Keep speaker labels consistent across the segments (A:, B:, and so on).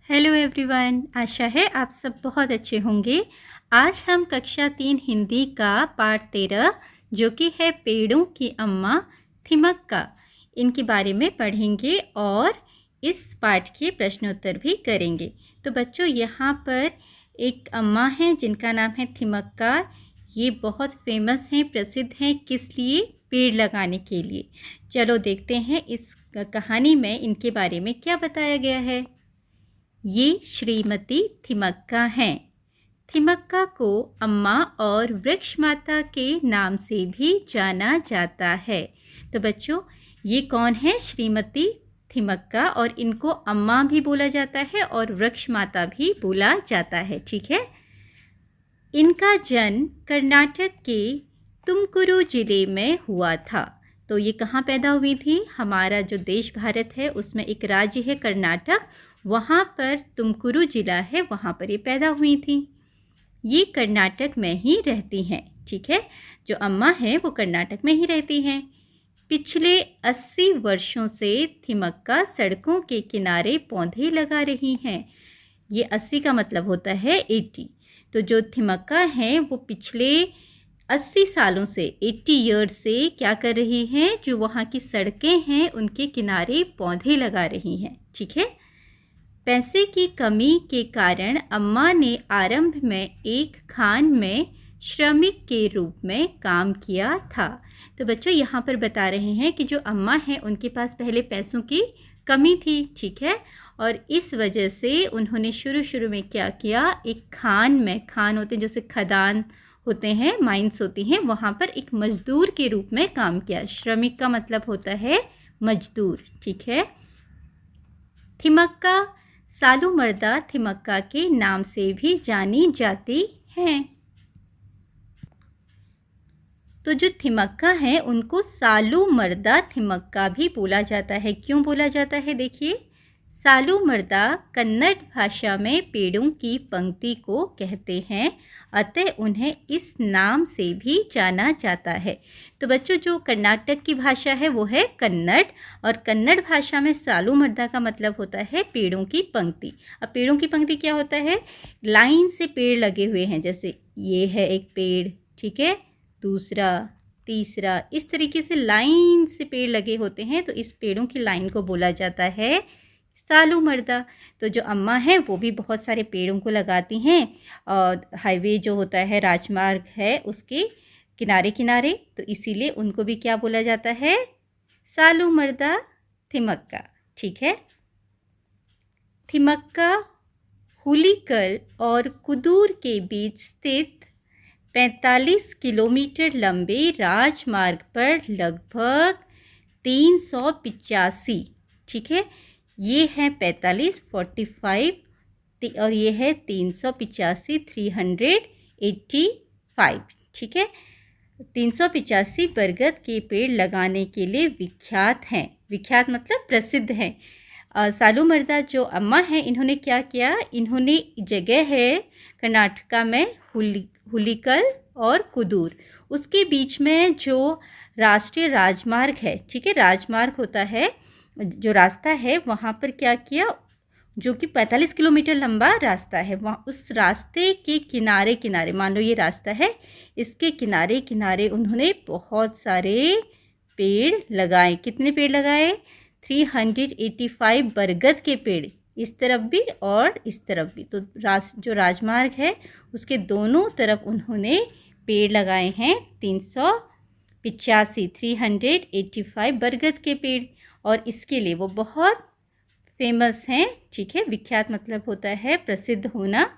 A: Hello everyone, आशा है आप सब बहुत अच्छे होंगे। आज हम कक्षा 3 हिंदी का पाठ 13 जो कि है पेड़ों की अम्मा थिमक्का, इनके बारे में पढ़ेंगे और इस पाठ के प्रश्नोत्तर भी करेंगे। तो बच्चों, यहाँ पर एक अम्मा हैं जिनका नाम है थिमक्का। ये बहुत फेमस हैं, प्रसिद्ध हैं। किस लिए? पेड़ लगाने के लिए। चलो देखते हैं इस कहानी में इनके बारे में क्या बताया गया है। ये श्रीमती थिमक्का हैं। थिमक्का को अम्मा और वृक्ष माता के नाम से भी जाना जाता है। तो बच्चों, ये कौन है? श्रीमती थिमक्का, और इनको अम्मा भी बोला जाता है और वृक्ष माता भी बोला जाता है। ठीक है। इनका जन्म कर्नाटक के तुमकुरु जिले में हुआ था। तो ये कहाँ पैदा हुई थी? हमारा जो देश भारत है उसमें एक राज्य है कर्नाटक, वहाँ पर तुमकुरु जिला है, वहाँ पर ये पैदा हुई थी। ये कर्नाटक में ही रहती हैं। ठीक है। जो अम्मा है वो कर्नाटक में ही रहती हैं। पिछले 80 वर्षों से थिमक्का सड़कों के किनारे पौधे लगा रही हैं। ये 80 का मतलब होता है 80। तो जो थिमक्का हैं वो पिछले 80 सालों से 80 ईयर्स से क्या कर रही हैं? जो वहाँ की सड़कें हैं उनके किनारे पौधे लगा रही हैं। ठीक है। पैसे की कमी के कारण अम्मा ने आरंभ में एक खान में श्रमिक के रूप में काम किया था। तो बच्चों, यहाँ पर बता रहे हैं कि जो अम्मा हैं उनके पास पहले पैसों की कमी थी। ठीक है। और इस वजह से उन्होंने शुरू में क्या किया? एक खान में, खान होते हैं जैसे खदान होते हैं, माइंस होती हैं, वहाँ पर एक मजदूर के रूप में काम किया। श्रमिक का मतलब होता है मजदूर। ठीक है। थिमक्का सालू मर्दा थिमक्का के नाम से भी जानी जाती हैं। तो जो थिमक्का है उनको सालू मर्दा थिमक्का भी बोला जाता है। क्यों बोला जाता है? देखिए, सालू मर्दा कन्नड़ भाषा में पेड़ों की पंक्ति को कहते हैं, अतः उन्हें इस नाम से भी जाना जाता है। तो बच्चों, जो कर्नाटक की भाषा है वो है कन्नड़, और कन्नड़ भाषा में सालू मर्दा का मतलब होता है पेड़ों की पंक्ति। अब पेड़ों की पंक्ति क्या होता है? लाइन से पेड़ लगे हुए हैं, जैसे ये है एक पेड़, ठीक है, दूसरा, तीसरा, इस तरीके से लाइन से पेड़ लगे होते हैं। तो इस पेड़ों की लाइन को बोला जाता है सालू मर्दा। तो जो अम्मा हैं वो भी बहुत सारे पेड़ों को लगाती हैं, और हाईवे जो होता है, राजमार्ग है, उसके किनारे किनारे, तो इसीलिए उनको भी क्या बोला जाता है? सालू मर्दा थिमक्का। ठीक है। थिमक्का हुलीकल और कुदूर के बीच स्थित 45 किलोमीटर लंबे राजमार्ग पर लगभग 385, ठीक है, ये है 45 और ये है 385 385, ठीक है। 385 बरगद के पेड़ लगाने के लिए विख्यात हैं। विख्यात मतलब प्रसिद्ध हैं। सालू मर्दा जो अम्मा हैं, इन्होंने क्या किया? इन्होंने जगह है कर्नाटका में हुलीकल और कुदूर, उसके बीच में जो राष्ट्रीय राजमार्ग है, ठीक है, राजमार्ग होता है, जो रास्ता है, वहाँ पर क्या किया? जो कि 45 किलोमीटर लंबा रास्ता है, वहाँ उस रास्ते के किनारे किनारे, मान लो ये रास्ता है, इसके किनारे किनारे उन्होंने बहुत सारे पेड़ लगाए। कितने पेड़ लगाए? 385 बरगद के पेड़, इस तरफ भी और इस तरफ भी। तो जो राजमार्ग है उसके दोनों तरफ उन्होंने पेड़ लगाए हैं 385 बरगद के पेड़, और इसके लिए वो बहुत फेमस हैं। ठीक है। विख्यात मतलब होता है प्रसिद्ध होना।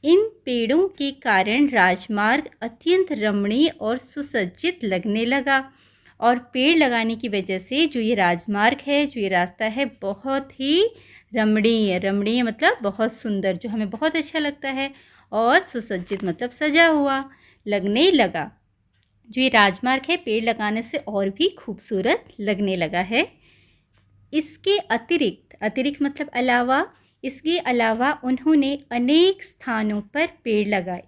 A: इन पेड़ों के कारण राजमार्ग अत्यंत रमणीय और सुसज्जित लगने लगा, और पेड़ लगाने की वजह से जो ये राजमार्ग है, जो ये रास्ता है, बहुत ही रमणीय, रमणीय मतलब बहुत सुंदर, जो हमें बहुत अच्छा लगता है, और सुसज्जित मतलब सजा हुआ लगने लगा। जो ये राजमार्ग है पेड़ लगाने से और भी खूबसूरत लगने लगा है। इसके अतिरिक्त, अतिरिक्त मतलब अलावा, इसके अलावा उन्होंने अनेक स्थानों पर पेड़ लगाए।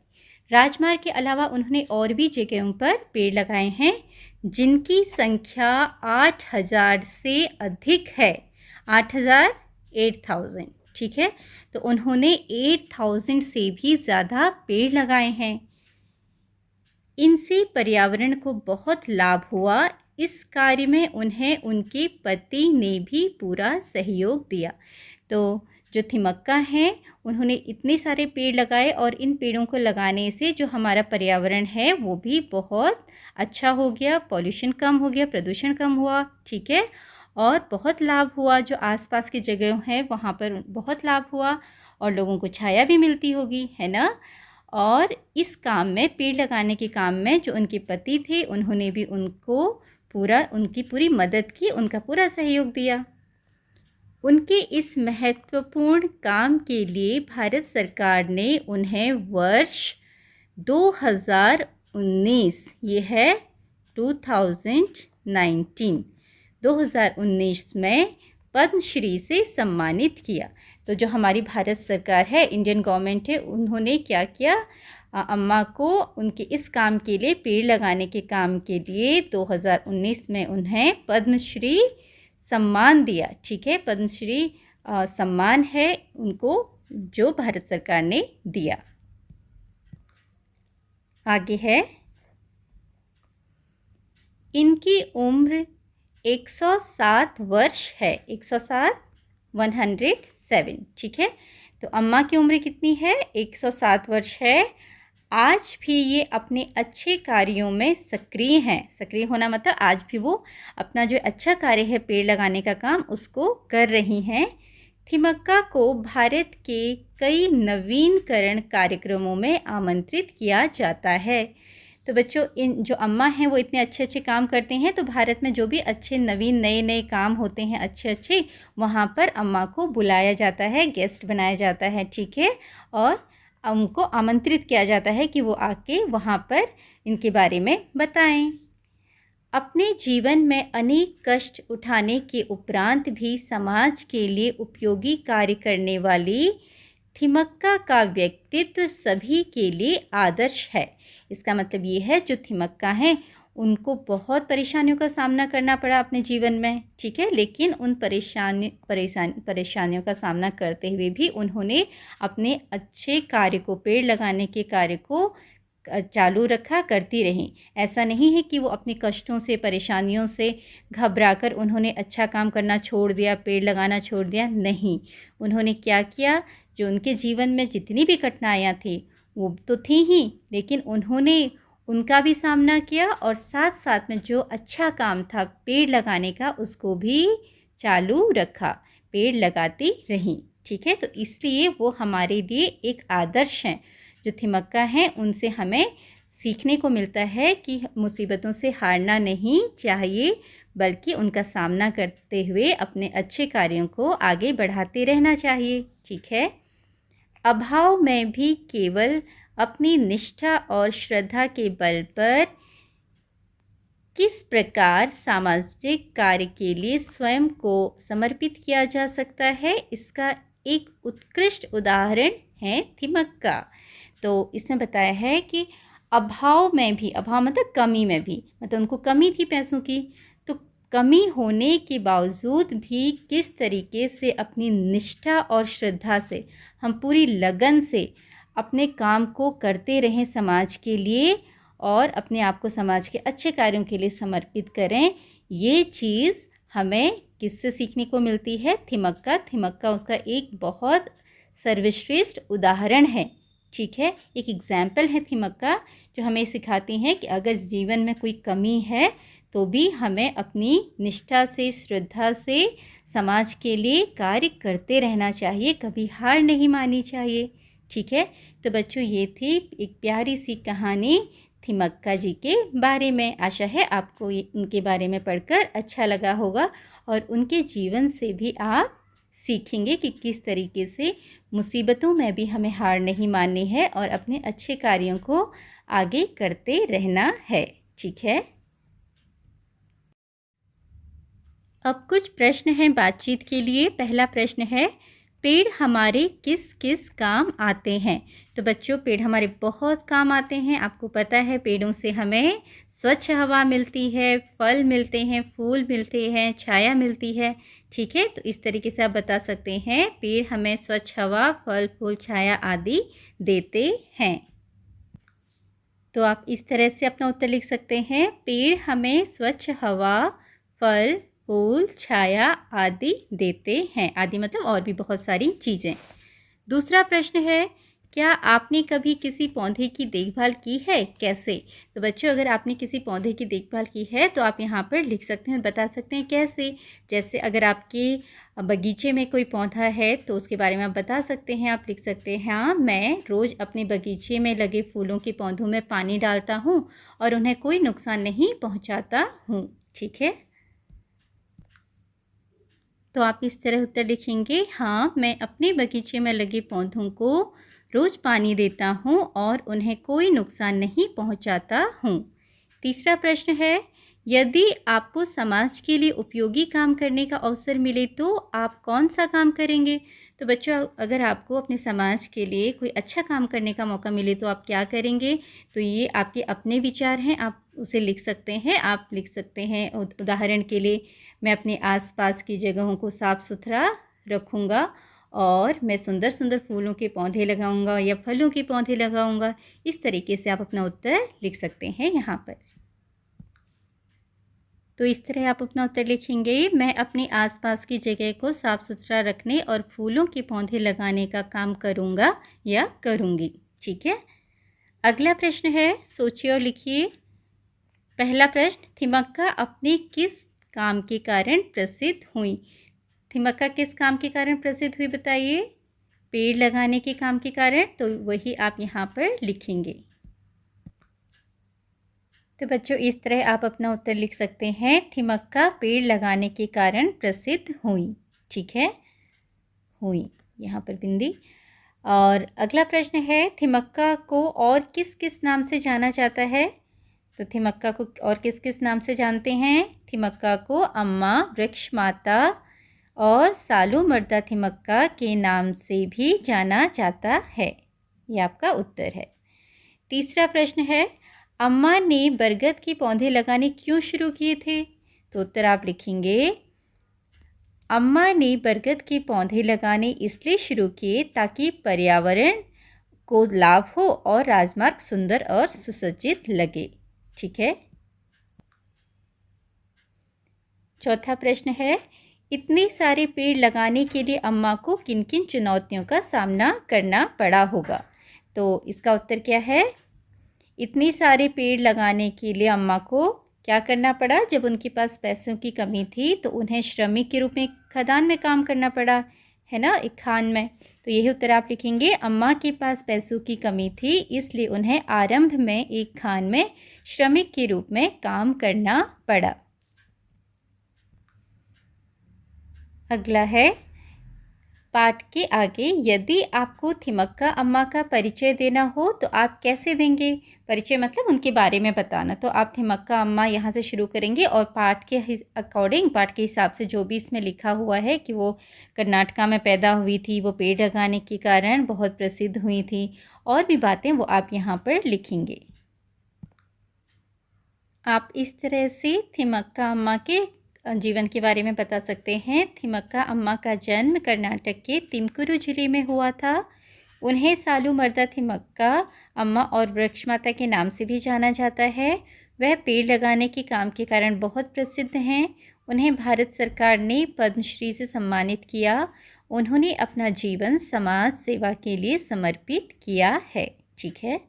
A: राजमार्ग के अलावा उन्होंने और भी जगहों पर पेड़ लगाए हैं, जिनकी संख्या 8000 से अधिक है। 8000, 8000, ठीक है। तो उन्होंने 8000 से भी ज़्यादा पेड़ लगाए हैं। इनसे पर्यावरण को बहुत लाभ हुआ। इस कार्य में उन्हें उनके पति ने भी पूरा सहयोग दिया। तो जो थिमक्का हैं उन्होंने इतने सारे पेड़ लगाए और इन पेड़ों को लगाने से जो हमारा पर्यावरण है वो भी बहुत अच्छा हो गया, पॉल्यूशन कम हो गया, प्रदूषण कम हुआ, ठीक है। और बहुत लाभ हुआ, जो आसपास की जगह हैं वहाँ पर बहुत लाभ हुआ और लोगों को छाया भी मिलती होगी, है ना। और इस काम में, पेड़ लगाने के काम में, जो उनके पति थे उन्होंने भी उनकी पूरी मदद की, उनका पूरा सहयोग दिया। उनके इस महत्वपूर्ण काम के लिए भारत सरकार ने उन्हें वर्ष 2019, ये है 2019 में पद्मश्री से सम्मानित किया। तो जो हमारी भारत सरकार है, इंडियन गवर्नमेंट है, उन्होंने क्या किया, अम्मा को उनके इस काम के लिए, पेड़ लगाने के काम के लिए 2019 में उन्हें पद्मश्री सम्मान दिया, ठीक है। पद्मश्री सम्मान है उनको जो भारत सरकार ने दिया। आगे है, इनकी उम्र 107 वर्ष है, 107, ठीक है। तो अम्मा की उम्र कितनी है, 107 वर्ष है। आज भी ये अपने अच्छे कार्यों में सक्रिय हैं। सक्रिय होना मतलब आज भी वो अपना जो अच्छा कार्य है पेड़ लगाने का काम, उसको कर रही हैं। थिमक्का को भारत के कई नवीनकरण कार्यक्रमों में आमंत्रित किया जाता है। तो बच्चों, इन जो अम्मा हैं वो इतने अच्छे अच्छे काम करते हैं, तो भारत में जो भी अच्छे नवीन नए नए काम होते हैं अच्छे अच्छे, वहाँ पर अम्मा को बुलाया जाता है, गेस्ट बनाया जाता है, ठीक है। और उनको आमंत्रित किया जाता है कि वो आके वहाँ पर इनके बारे में बताएं। अपने जीवन में अनेक कष्ट उठाने के उपरांत भी समाज के लिए उपयोगी कार्य करने वाली थिमक्का का व्यक्तित्व सभी के लिए आदर्श है। इसका मतलब ये है, जो थिमक्का हैं उनको बहुत परेशानियों का सामना करना पड़ा अपने जीवन में, ठीक है। लेकिन उन परेशानियों का सामना करते हुए भी उन्होंने अपने अच्छे कार्य को, पेड़ लगाने के कार्य को चालू रखा, करती रहीं। ऐसा नहीं है कि वो अपने कष्टों से, परेशानियों से घबराकर उन्होंने अच्छा काम करना छोड़ दिया, पेड़ लगाना छोड़ दिया, नहीं। उन्होंने क्या किया, जो उनके जीवन में जितनी भी कठिनाइयाँ थी वो तो थी ही, लेकिन उन्होंने उनका भी सामना किया और साथ साथ में जो अच्छा काम था पेड़ लगाने का, उसको भी चालू रखा, पेड़ लगाती रहीं, ठीक है। तो इसलिए वो हमारे लिए एक आदर्श हैं। जो थिमक्का हैं उनसे हमें सीखने को मिलता है कि मुसीबतों से हारना नहीं चाहिए, बल्कि उनका सामना करते हुए अपने अच्छे कार्यों को आगे बढ़ाते रहना चाहिए, ठीक है। अभाव में भी केवल अपनी निष्ठा और श्रद्धा के बल पर किस प्रकार सामाजिक कार्य के लिए स्वयं को समर्पित किया जा सकता है, इसका एक उत्कृष्ट उदाहरण है थिमक्का। तो इसमें बताया है कि अभाव में भी, अभाव मतलब कमी में भी, मतलब उनको कमी थी पैसों की, तो कमी होने के बावजूद भी किस तरीके से अपनी निष्ठा और श्रद्धा से, हम पूरी लगन से अपने काम को करते रहें समाज के लिए और अपने आप को समाज के अच्छे कार्यों के लिए समर्पित करें। ये चीज़ हमें किससे सीखने को मिलती है, थिमक्का उसका एक बहुत सर्वश्रेष्ठ उदाहरण है, ठीक है। एक एग्जाम्पल है थिमक्का, जो हमें सिखाती हैं कि अगर जीवन में कोई कमी है तो भी हमें अपनी निष्ठा से, श्रद्धा से समाज के लिए कार्य करते रहना चाहिए, कभी हार नहीं माननी चाहिए, ठीक है। तो बच्चों, ये थी एक प्यारी सी कहानी थिमक्का जी के बारे में। आशा है आपको उनके बारे में पढ़कर अच्छा लगा होगा और उनके जीवन से भी आप सीखेंगे कि किस तरीके से मुसीबतों में भी हमें हार नहीं माननी है और अपने अच्छे कार्यों को आगे करते रहना है, ठीक है। अब कुछ प्रश्न हैं बातचीत के लिए। पहला प्रश्न है, पेड़ हमारे किस किस काम आते हैं। तो बच्चों, पेड़ हमारे बहुत काम आते हैं। आपको पता है पेड़ों से हमें स्वच्छ हवा मिलती है, फल मिलते हैं, फूल मिलते हैं, छाया मिलती है, ठीक है, तो इस तरीके से आप बता सकते हैं पेड़ हमें स्वच्छ हवा, फल फूल, छाया आदि देते हैं। तो आप इस तरह से अपना उत्तर लिख सकते हैं, पेड़ हमें स्वच्छ हवा, फल फूल, छाया आदि देते हैं। आदि मतलब और भी बहुत सारी चीज़ें। दूसरा प्रश्न है, क्या आपने कभी किसी पौधे की देखभाल की है, कैसे? तो बच्चों, अगर आपने किसी पौधे की देखभाल की है तो आप यहाँ पर लिख सकते हैं और बता सकते हैं कैसे। जैसे अगर आपके बगीचे में कोई पौधा है तो उसके बारे में आप बता सकते हैं। आप लिख सकते हैं, हाँ, मैं रोज़ अपने बगीचे में लगे फूलों के पौधों में पानी डालता हूँ और उन्हें कोई नुकसान नहीं पहुँचाता हूँ। ठीक है, तो आप इस तरह उत्तर लिखेंगे, हाँ, मैं अपने बगीचे में लगे पौधों को रोज़ पानी देता हूँ और उन्हें कोई नुकसान नहीं पहुँचाता हूँ। तीसरा प्रश्न है, यदि आपको समाज के लिए उपयोगी काम करने का अवसर मिले तो आप कौन सा काम करेंगे? तो बच्चों, अगर आपको अपने समाज के लिए कोई अच्छा काम करने का मौका मिले तो आप क्या करेंगे? तो ये आपके अपने विचार हैं, आप उसे लिख सकते हैं। आप लिख सकते हैं, उदाहरण के लिए, मैं अपने आसपास की जगहों को साफ़ सुथरा रखूँगा और मैं सुंदर सुंदर फूलों के पौधे लगाऊंगा या फलों के पौधे लगाऊंगा। इस तरीके से आप अपना उत्तर लिख सकते हैं यहाँ पर। तो इस तरह आप अपना उत्तर लिखेंगे, मैं अपने आसपास की जगह को साफ़ सुथरा रखने और फूलों के पौधे लगाने का काम करूँगा या करूँगी। ठीक है, अगला प्रश्न है, सोचिए और लिखिए। पहला प्रश्न, थिमक्का अपने किस काम के कारण प्रसिद्ध हुई? थिमक्का किस काम के कारण प्रसिद्ध हुई बताइए? पेड़ लगाने के काम के कारण, तो वही आप यहाँ पर लिखेंगे। तो बच्चों, इस तरह आप अपना उत्तर लिख सकते हैं, थिमक्का पेड़ लगाने के कारण प्रसिद्ध हुई। ठीक है, हुई, यहाँ पर बिंदी। और अगला प्रश्न है, थिमक्का को और किस किस नाम से जाना जाता है? तो थिमक्का को और किस किस नाम से जानते हैं? थिमक्का को अम्मा, वृक्ष माता और सालू मर्दा थिमक्का के नाम से भी जाना जाता है। ये आपका उत्तर है। तीसरा प्रश्न है, अम्मा ने बरगद के पौधे लगाने क्यों शुरू किए थे? तो उत्तर आप लिखेंगे, अम्मा ने बरगद के पौधे लगाने इसलिए शुरू किए ताकि पर्यावरण को लाभ हो और राजमार्ग सुंदर और सुसज्जित लगे। ठीक है, चौथा प्रश्न है, इतने सारे पेड़ लगाने के लिए अम्मा को किन किन चुनौतियों का सामना करना पड़ा होगा? तो इसका उत्तर क्या है? इतने सारे पेड़ लगाने के लिए अम्मा को क्या करना पड़ा? जब उनके पास पैसों की कमी थी तो उन्हें श्रमिक के रूप में खदान में काम करना पड़ा, है ना, एक खान में। तो यही उत्तर आप लिखेंगे, अम्मा के पास पैसों की कमी थी इसलिए उन्हें आरंभ में एक खान में श्रमिक के रूप में काम करना पड़ा। अगला है, पाठ के आगे, यदि आपको थिमक्का अम्मा का परिचय देना हो तो आप कैसे देंगे? परिचय मतलब उनके बारे में बताना। तो आप थिमक्का अम्मा यहाँ से शुरू करेंगे और पाठ के अकॉर्डिंग, पाठ के हिसाब से जो भी इसमें लिखा हुआ है कि वो कर्नाटका में पैदा हुई थी, वो पेड़ लगाने के कारण बहुत प्रसिद्ध हुई थी, और भी बातें वो आप यहाँ पर लिखेंगे। आप इस तरह से थिमक्का अम्मा के जीवन के बारे में बता सकते हैं। थिमक्का अम्मा का जन्म कर्नाटक के तिमकुरु जिले में हुआ था। उन्हें सालू मर्दा थिमक्का अम्मा और वृक्ष माता के नाम से भी जाना जाता है। वह पेड़ लगाने के काम के कारण बहुत प्रसिद्ध हैं। उन्हें भारत सरकार ने पद्मश्री से सम्मानित किया। उन्होंने अपना जीवन समाज सेवा के लिए समर्पित किया है। ठीक है,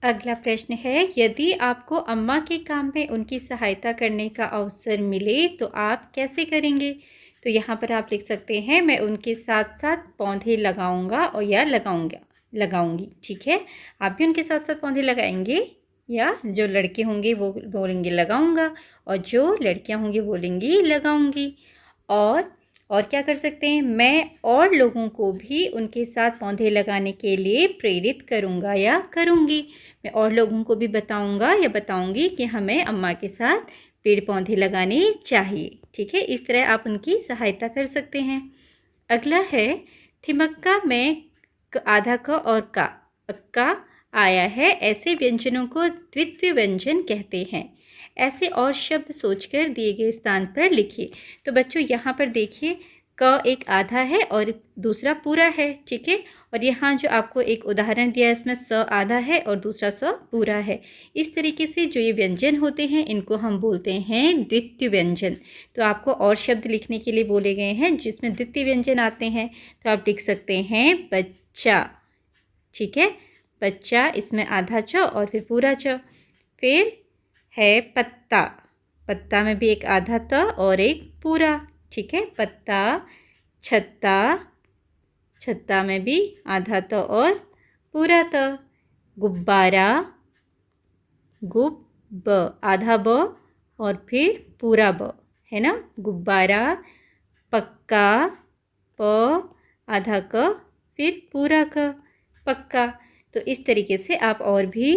A: अगला प्रश्न है, यदि आपको अम्मा के काम में उनकी सहायता करने का अवसर मिले तो आप कैसे करेंगे? तो यहाँ पर आप लिख सकते हैं, मैं उनके साथ साथ पौधे लगाऊंगा और या लगाऊंगी। ठीक है, आप भी उनके साथ साथ पौधे लगाएंगे, या जो लड़के होंगे वो बोलेंगे लगाऊंगा और जो लड़कियाँ होंगी बोलेंगी लगाऊंगी। और क्या कर सकते हैं, मैं और लोगों को भी उनके साथ पौधे लगाने के लिए प्रेरित करूंगा या करूंगी। मैं और लोगों को भी बताऊंगा या बताऊंगी कि हमें अम्मा के साथ पेड़ पौधे लगाने चाहिए। ठीक है, इस तरह आप उनकी सहायता कर सकते हैं। अगला है, थिमक्का में आधा क और का आया है, ऐसे व्यंजनों को द्वित्व व्यंजन कहते हैं। ऐसे और शब्द सोचकर दिए गए स्थान पर लिखिए। तो बच्चों यहाँ पर देखिए, क एक आधा है और दूसरा पूरा है, ठीक है। और यहाँ जो आपको एक उदाहरण दिया है इसमें स आधा है और दूसरा स पूरा है। इस तरीके से जो ये व्यंजन होते हैं इनको हम बोलते हैं द्वितीय व्यंजन। तो आपको और शब्द लिखने के लिए बोले गए हैं जिसमें द्वितीय व्यंजन आते हैं। तो आप लिख सकते हैं बच्चा, ठीक है, बच्चा, इसमें आधा च और फिर पूरा च। फिर है पत्ता, पत्ता में भी एक आधा त और एक पूरा, ठीक है, पत्ता। छत्ता, छत्ता में भी आधा त और पूरा त। गुब्बारा, गुब, आधा ब और फिर पूरा ब, है ना, गुब्बारा। पक्का, प, आधा क फिर पूरा क, पक्का। तो इस तरीके से आप और भी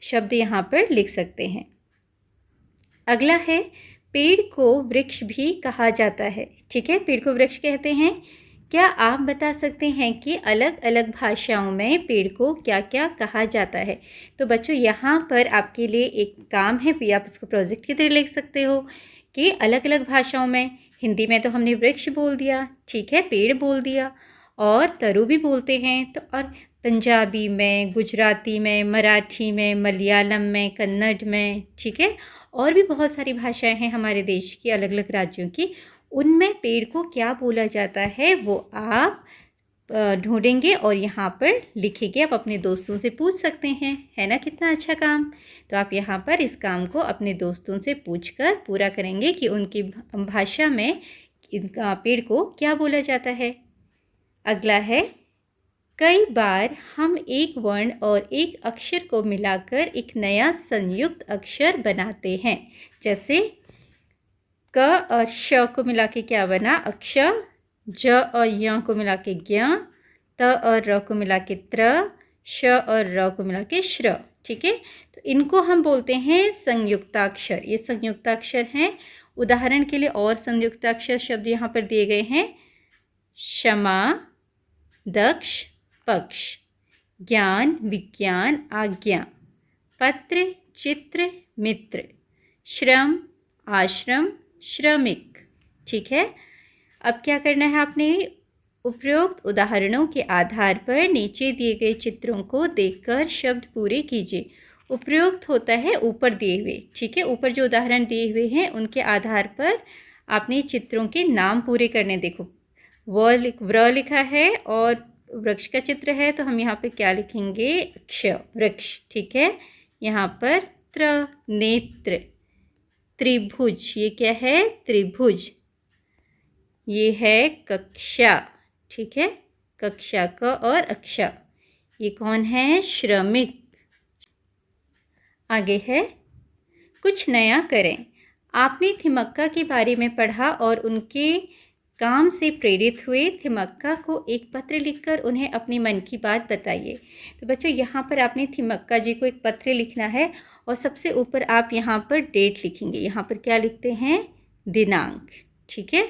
A: शब्द यहाँ पर लिख सकते हैं। अगला है, पेड़ को वृक्ष भी कहा जाता है, ठीक है, पेड़ को वृक्ष कहते हैं। क्या आप बता सकते हैं कि अलग अलग भाषाओं में पेड़ को क्या क्या कहा जाता है? तो बच्चों यहाँ पर आपके लिए एक काम है, भी आप इसको प्रोजेक्ट की तरह लिख सकते हो कि अलग अलग भाषाओं में, हिंदी में तो हमने वृक्ष बोल दिया, ठीक है, पेड़ बोल दिया, और तरु भी बोलते हैं। तो और पंजाबी में, गुजराती में, मराठी में, मलयालम में, कन्नड़ में, ठीक है, और भी बहुत सारी भाषाएं हैं हमारे देश की, अलग अलग राज्यों की। उनमें पेड़ को क्या बोला जाता है वो आप ढूंढेंगे और यहाँ पर लिखेंगे। आप अपने दोस्तों से पूछ सकते हैं, है ना, कितना अच्छा काम। तो आप यहाँ पर इस काम को अपने दोस्तों से पूछकर पूरा करेंगे कि उनकी भाषा में इनका पेड़ को क्या बोला जाता है। अगला है, कई बार हम एक वर्ण और एक अक्षर को मिलाकर एक नया संयुक्त अक्षर बनाते हैं। जैसे क और श को मिला के क्या बना, अक्षर। ज और य को मिला के ज्ञ। त और र को मिला के त्र। श और र को मिला के श्र, ठीक है। तो इनको हम बोलते हैं संयुक्ताक्षर। ये संयुक्ताक्षर हैं। उदाहरण के लिए और संयुक्ताक्षर शब्द यहाँ पर दिए गए हैं, क्षमा, दक्ष, पक्ष, ज्ञान, विज्ञान, आज्ञा, पत्र, चित्र, मित्र, श्रम, आश्रम, श्रमिक, ठीक है। अब क्या करना है, आपने उपरोक्त उदाहरणों के आधार पर नीचे दिए गए चित्रों को देखकर शब्द पूरे कीजिए। उपरोक्त होता है ऊपर दिए हुए, ठीक है, ऊपर जो उदाहरण दिए हुए हैं उनके आधार पर आपने चित्रों के नाम पूरे करने। देखो व्र लिखा है और वृक्ष का चित्र है, तो हम यहाँ पर क्या लिखेंगे, क्ष, वृक्ष, ठीक है। यहाँ पर त्र, नेत्र, त्रिभुज, ये क्या है, त्रिभुज। ये है कक्षा, ठीक है, कक्षा क और अक्षा। ये कौन है, श्रमिक। आगे है, कुछ नया करें। आपने थिमक्का के बारे में पढ़ा और उनके काम से प्रेरित हुए। थिमक्का को एक पत्र लिखकर उन्हें अपने मन की बात बताइए। तो बच्चों यहाँ पर आपने थिमक्का जी को एक पत्र लिखना है और सबसे ऊपर आप यहाँ पर डेट लिखेंगे। यहाँ पर क्या लिखते हैं, दिनांक, ठीक है,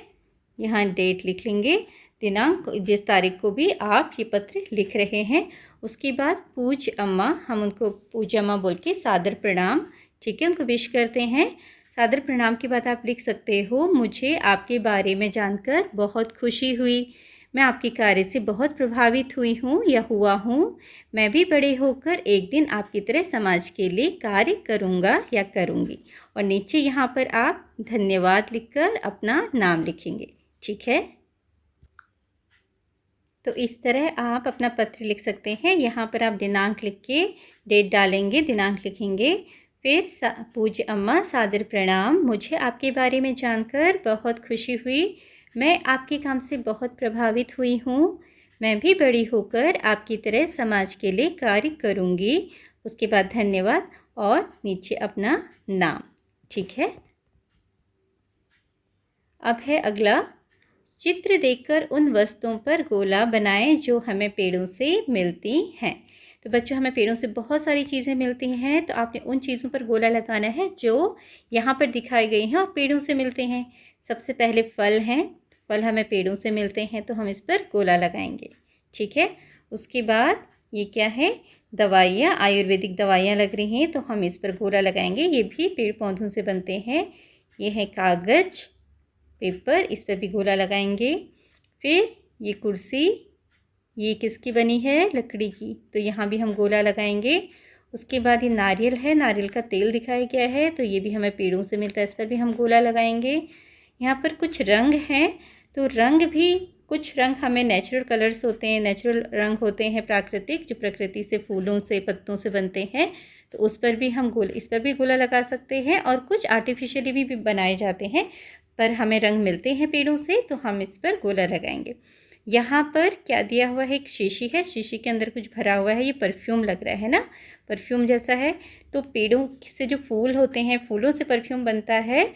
A: यहाँ डेट लिख लेंगे, दिनांक, जिस तारीख को भी आप ये पत्र लिख रहे हैं। उसके बाद पूज्य अम्मा, हम उनको पूज्य अम्मा बोल के सादर प्रणाम, ठीक है, उनको विश करते हैं। सादर प्रणाम के बाद आप लिख सकते हो, मुझे आपके बारे में जानकर बहुत खुशी हुई। मैं आपके कार्य से बहुत प्रभावित हुई हूँ या हुआ हूँ। मैं भी बड़े होकर एक दिन आपकी तरह समाज के लिए कार्य करूँगा या करूँगी। और नीचे यहाँ पर आप धन्यवाद लिखकर अपना नाम लिखेंगे, ठीक है। तो इस तरह आप अपना पत्र लिख सकते हैं। यहाँ पर आप दिनांक लिख के डेट डालेंगे, दिनांक लिखेंगे। फिर पूज्य अम्मा, सादर प्रणाम, मुझे आपके बारे में जानकर बहुत खुशी हुई। मैं आपके काम से बहुत प्रभावित हुई हूँ। मैं भी बड़ी होकर आपकी तरह समाज के लिए कार्य करूँगी। उसके बाद धन्यवाद और नीचे अपना नाम, ठीक है। अब है अगला, चित्र देखकर उन वस्तुओं पर गोला बनाएं जो हमें पेड़ों से मिलती हैं। तो बच्चों, हमें पेड़ों से बहुत सारी चीज़ें मिलती हैं, तो आपने उन चीज़ों पर गोला लगाना है जो यहाँ पर दिखाई गई हैं और पेड़ों से मिलते हैं। सबसे पहले फल हैं, फल हमें पेड़ों से मिलते हैं तो हम इस पर गोला लगाएंगे, ठीक है। उसके बाद ये क्या है, दवाइयाँ, आयुर्वेदिक दवाइयाँ लग रही हैं, तो हम इस पर गोला लगाएंगे। ये भी पेड़ पौधों से बनते हैं। ये है कागज़, पेपर, इस पर भी गोला लगाएंगे। फिर ये कुर्सी, ये किसकी बनी है? लकड़ी की, तो यहाँ भी हम गोला लगाएंगे। उसके बाद ये नारियल है, नारियल का तेल दिखाया गया है, तो ये भी हमें पेड़ों से मिलता है, इस पर भी हम गोला लगाएंगे। यहाँ पर कुछ रंग हैं, तो रंग भी, कुछ रंग हमें नेचुरल कलर्स होते हैं, नेचुरल रंग होते हैं प्राकृतिक, जो प्रकृति से, फूलों से, पत्तों से बनते हैं, तो उस पर भी हम इस पर भी गोला लगा सकते हैं। और कुछ आर्टिफिशियली भी बनाए जाते हैं, पर हमें रंग मिलते हैं पेड़ों से, तो हम इस पर गोला लगाएंगे। यहाँ पर क्या दिया हुआ है? एक शीशी है, शीशी के अंदर कुछ भरा हुआ है, ये परफ्यूम लग रहा है ना, परफ्यूम जैसा है। तो पेड़ों से जो फूल होते हैं, फूलों से परफ्यूम बनता है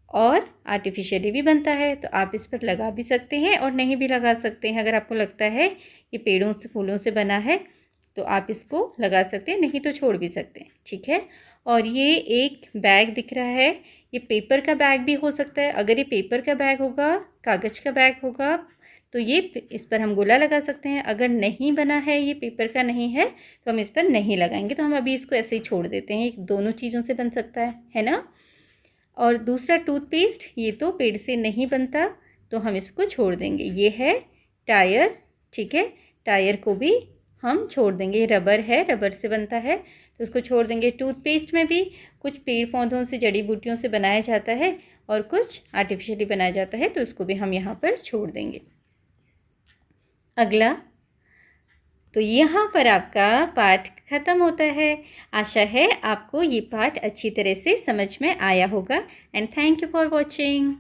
A: और आर्टिफिशियली भी बनता है, तो आप इस पर लगा भी सकते हैं और नहीं भी लगा सकते हैं। अगर आपको लगता है ये पेड़ों से, फूलों से बना है, तो आप इसको लगा सकते हैं, नहीं तो छोड़ भी सकते हैं, ठीक है। और ये एक बैग दिख रहा है, ये पेपर का बैग भी हो सकता है। अगर ये पेपर का बैग होगा, कागज़ का बैग होगा, तो ये इस पर हम गोला लगा सकते हैं। अगर नहीं बना है, ये पेपर का नहीं है, तो हम इस पर नहीं लगाएंगे, तो हम अभी इसको ऐसे ही छोड़ देते हैं। ये दोनों चीज़ों से बन सकता है ना। और दूसरा टूथपेस्ट, ये तो पेड़ से नहीं बनता, तो हम इसको छोड़ देंगे। ये है टायर, ठीक है, टायर को भी हम छोड़ देंगे। ये रबर है, रबर से बनता है, तो उसको छोड़ देंगे। टूथपेस्ट में भी कुछ पेड़ पौधों से, जड़ी बूटियों से बनाया जाता है और कुछ आर्टिफिशियली बनाया जाता है, तो उसको भी हम यहाँ पर छोड़ देंगे। अगला, तो यहाँ पर आपका पाठ ख़त्म होता है। आशा है आपको ये पाठ अच्छी तरह से समझ में आया होगा। And thank you for watching.